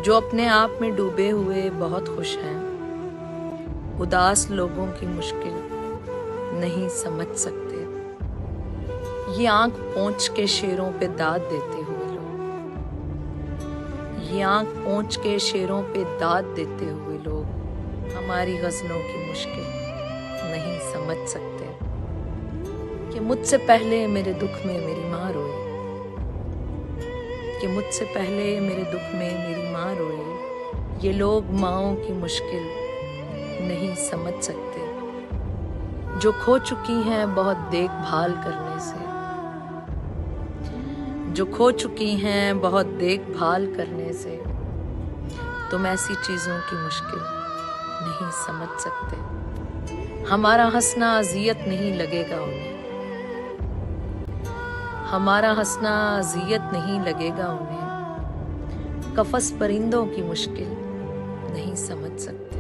जो अपने आप में डूबे हुए बहुत खुश हैं, उदास लोगों की मुश्किल नहीं समझ सकते। ये आंख पोंछ के शेरों पे दाद देते हुए लोग, ये आंख पोंछ के शेरों पे दाद देते हुए लोग हमारी गजलों की मुश्किल नहीं समझ सकते। कि मुझसे पहले मेरे दुख में मेरी माँ रोई, कि मुझसे पहले मेरे दुख में मेरी माँ रोई। ये लोग माँओं की मुश्किल नहीं समझ सकते। जो खो चुकी हैं बहुत देखभाल करने से, जो खो चुकी हैं बहुत देखभाल करने से, तुम ऐसी चीज़ों की मुश्किल नहीं समझ सकते। हमारा हंसना अजियत नहीं लगेगा उन्हें, हमारा हंसना अजियत नहीं लगेगा उन्हें। कफस परिंदों की मुश्किल नहीं समझ सकते।